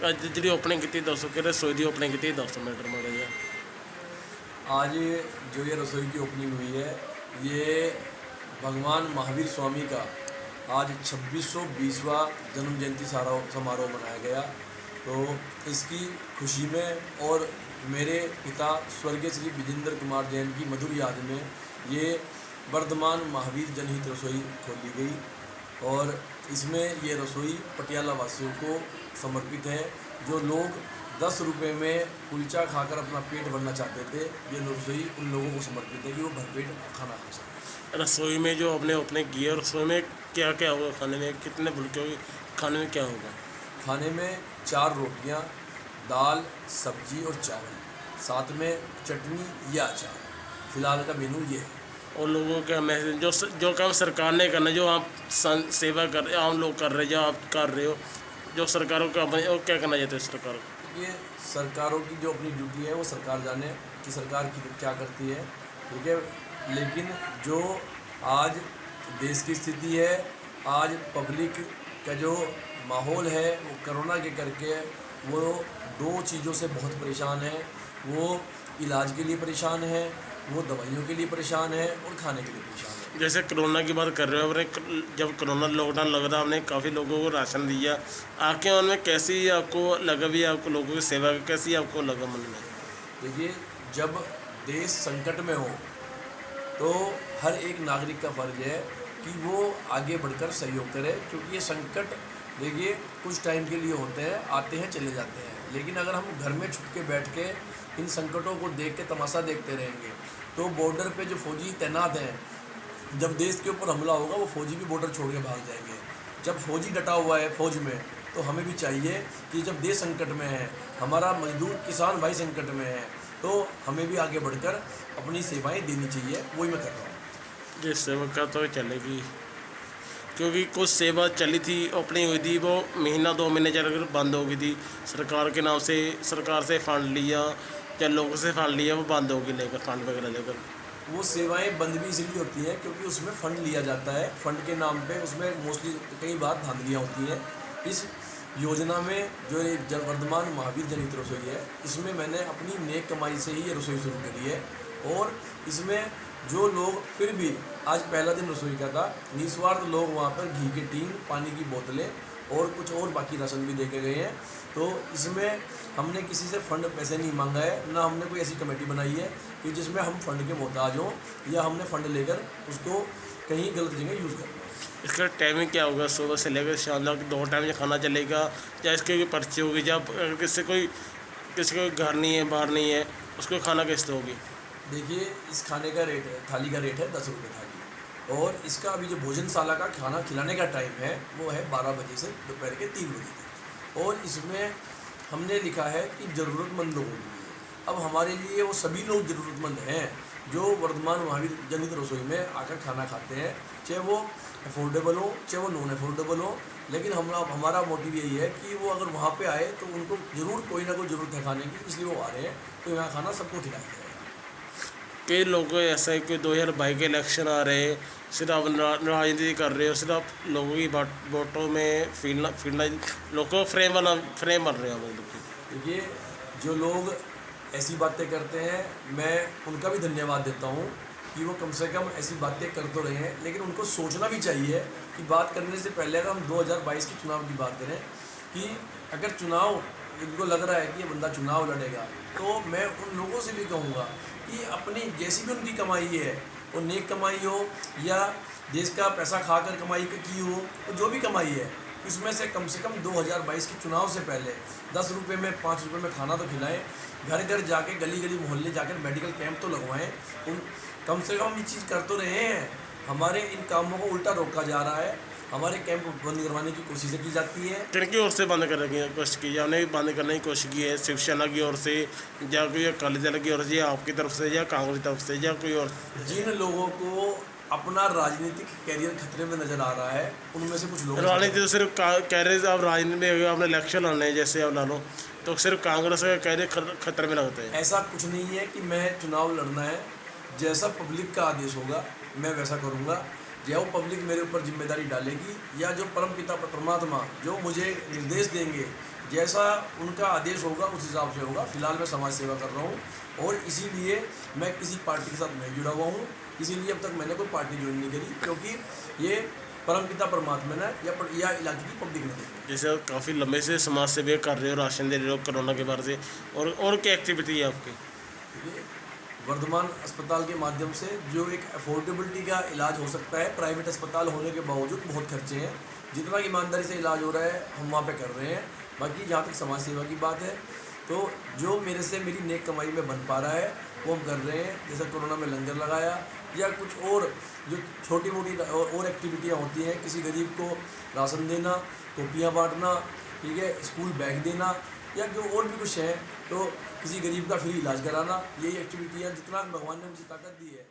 ਅੱਜ ਜਿਹੜੀ ਓपनिंग की दसो कि रसोई की ओपनिंग की 10 मिनट माड़ा जी। आज जो ये रसोई की ओपनिंग हुई है, ये भगवान महावीर स्वामी का आज 2620वां जन्म जयंती समारोह मनाया गया। तो इसकी खुशी में और मेरे पिता स्वर्गीय श्री विजेंद्र कुमार जैन की मधुर याद में ये वर्धमान महावीर जनहित रसोई खोली गई और इसमें ये रसोई पटियाला वासियों को समर्पित है। जो लोग 10 रुपये में कुलचा खाकर अपना पेट भरना चाहते थे, ये रसोई उन लोगों को समर्पित है कि वो भरपेट खाना खा सकें। रसोई में जो आपने ओपनिंग की है, रसोई में क्या क्या होगा खाने में, कितने फुल्के होगी खाने में, क्या होगा? खाने में 4 रोटियां, दाल, सब्जी और चावल, साथ में चटनी या अचार। फिलहाल का मेनू ये है। और लोगों का मैसेज जो काम सरकार ने करना, जो आप सेवा कर आम लोग कर रहे हैं, जो आप कर रहे हो, जो सरकारों का और क्या करना चाहते हैं सरकार को? ये सरकारों की जो अपनी ड्यूटी है वो सरकार जाने कि सरकार की क्या करती है, ठीक है। लेकिन जो आज देश की स्थिति है, आज पब्लिक का जो माहौल है वो कोरोना के करके वो 2 चीज़ों से बहुत परेशान है। वो इलाज के लिए परेशान है, वो दवाइयों के लिए परेशान है और खाने के लिए परेशान है। जैसे कोरोना की बात कर रहे हो, आपने जब कोरोना लॉकडाउन लग रहा, आपने काफ़ी लोगों को राशन दिया, आके उनमें कैसी आपको लगा, भी आपको लोगों की सेवा कैसी आपको लगा मन में? देखिए, जब देश संकट में हो तो हर एक नागरिक का फ़र्ज है कि वो आगे बढ़कर सहयोग करे, क्योंकि ये संकट देखिए कुछ टाइम के लिए होते हैं, आते हैं चले जाते हैं। लेकिन अगर हम घर में छुप के बैठ के इन संकटों को देख के तमाशा देखते रहेंगे तो बॉर्डर पे जो फौजी तैनात हैं, जब देश के ऊपर हमला होगा वो फौजी भी बॉर्डर छोड़ के भाग जाएंगे। जब फौजी डटा हुआ है फौज में, तो हमें भी चाहिए कि जब देश संकट में है, हमारा मजदूर किसान भाई संकट में है, तो हमें भी आगे बढ़कर अपनी सेवाएं देनी चाहिए। वही मैं कर रहा हूँ। ये सेवा का तो चलेगी, क्योंकि कुछ सेवा चली थी, ओपनिंग हुई थी, वो महीना 2 महीने चलकर बंद हो गई थी। सरकार के नाम से, सरकार से फंड लिया या लोगों से फंड लिया, वो बंद होगी लेकर, फंड वगैरह लेकर। वो सेवाएं बंद भी इसलिए होती हैं क्योंकि उसमें फ़ंड लिया जाता है। फ़ंड के नाम पे उसमें मोस्टली कई बार धांधलियाँ होती हैं। इस योजना में जो ये वर्धमान महावीर जनहित रसोई है, इसमें मैंने अपनी नेक कमाई से ही ये रसोई शुरू करी है। और इसमें जो लोग, फिर भी आज पहला दिन रसोई का था, निस्वार्थ लोग वहाँ पर घी के टीन, पानी की बोतलें और कुछ और बाकी राशन भी दे के गए हैं। तो इसमें हमने किसी से फ़ंड पैसे नहीं मांगा है, ना हमने कोई ऐसी कमेटी बनाई है कि जिसमें हम फ़ंड के मोहताज हों या हमने फ़ंड लेकर उसको कहीं गलत जगह यूज़ करना। इसका टाइमिंग क्या होगा? सुबह से लेकर शाम तक 2 टाइम में खाना चलेगा, या इसकी कोई पर्ची होगी? जब किसी को घर नहीं है, बाहर नहीं है, उसको खाना कैसे होगी? देखिए, इस खाने का रेट है, थाली का रेट है 10 रुपये थाली। और इसका अभी जो भोजनशाला का खाना खिलाने का टाइम है वो है 12 बजे से दोपहर के 3 बजे तक। और इसमें हमने लिखा है कि ज़रूरतमंद लोगों के लिए। अब हमारे लिए वो सभी लोग ज़रूरतमंद हैं जो वर्धमान महावीर जनहित रसोई में आकर खाना खाते हैं, चाहे वो अफोर्डेबल हो चाहे वो नॉन अफोर्डेबल हो। लेकिन हमारा मोटिव यही है कि वो अगर वहाँ पे आए तो उनको ज़रूर कोई ना कोई ज़रूरत है खाने की, इसलिए वो आ रहे हैं। तो यहाँ खाना सबको खिलाया जाएगा। कई लोग ऐसा है कि 2022 के इलेक्शन आ रहे हैं, सिर्फ आप राजनीति कर रहे हो, सिर्फ लोगों की वोटों में फिरना लोगों को फ्रेम बन रहे हो मतलब कि। देखिए, जो लोग ऐसी बातें करते हैं, मैं उनका भी धन्यवाद देता हूँ कि वो कम से कम ऐसी बातें कर तो रहे हैं। लेकिन उनको सोचना भी चाहिए कि बात करने से पहले अगर हम 2022 के चुनाव की बात करें, कि अगर चुनाव इनको लग रहा है कि ये बंदा चुनाव लड़ेगा, तो मैं उन लोगों से भी कहूँगा कि अपनी जैसी भी उनकी कमाई है, वो नेक कमाई हो या देश का पैसा खाकर कमाई की हो, तो जो भी कमाई है उसमें से कम 2022 के चुनाव से पहले 10 रुपये में, 5 रुपये में खाना तो खिलाएं। घर घर जाके, गली गली मोहल्ले जाकर मेडिकल कैंप तो लगवाएं। उन कम से कम ये चीज़ कर तो रहे हैं। हमारे इन कामों को उल्टा रोका जा रहा है, हमारे कैंप बंद करवाने की कोशिशें की जाती है। किनकी ओर से बंद करने की कोशिश की है? हमने बंद करने की कोशिश की है शिवसेना की ओर से, या कोई अकाली दल की ओर से, या आपकी तरफ से, या कांग्रेस की तरफ से, या कोई और? जिन लोगों को अपना राजनीतिक कैरियर खतरे में नज़र आ रहा है, उनमें से कुछ लोग राजनीति तो सिर्फ कह रहे आप राजनीति में आपने इलेक्शन लड़ने हैं, जैसे आप ला लो, तो सिर्फ कांग्रेस का कैरियर खतरे में लगते हैं। ऐसा कुछ नहीं है कि मैं चुनाव लड़ना है। जैसा पब्लिक का आदेश होगा मैं वैसा करूँगा। या वो पब्लिक मेरे ऊपर जिम्मेदारी डालेगी, या जो परमपिता परमात्मा जो मुझे निर्देश देंगे, जैसा उनका आदेश होगा उस हिसाब से होगा। फिलहाल मैं समाज सेवा कर रहा हूँ और इसीलिए मैं किसी पार्टी के साथ नहीं जुड़ा हुआ हूँ, इसीलिए अब तक मैंने कोई पार्टी ज्वाइन नहीं करी, क्योंकि ये परमपिता परमात्मा ने या इलाके की पब्लिक ने दी। जैसे काफ़ी लंबे से समाज सेवा कर रहे हो, राशन दे रहे हो कोरोना के बाद से, और क्या एक्टिविटी है आपकी? ये वर्धमान अस्पताल के माध्यम से जो एक अफोर्डेबिलिटी का इलाज हो सकता है, प्राइवेट अस्पताल होने के बावजूद बहुत खर्चे हैं, जितना ईमानदारी से इलाज हो रहा है हम वहाँ पे कर रहे हैं। बाकी जहाँ तक समाज सेवा की बात है तो जो मेरे से मेरी नेक कमाई में बन पा रहा है वो हम कर रहे हैं। जैसे कोरोना में लंगर लगाया या कुछ और जो छोटी मोटी और एक्टिविटियाँ होती हैं, किसी गरीब को राशन देना, टोपियाँ बांटना, ठीक है, स्कूल बैग देना, या जो और भी कुछ है तो किसी गरीब का फ्री इलाज कराना, यही एक्टिविटियाँ जितना भगवान ने मुझे ताकत दी है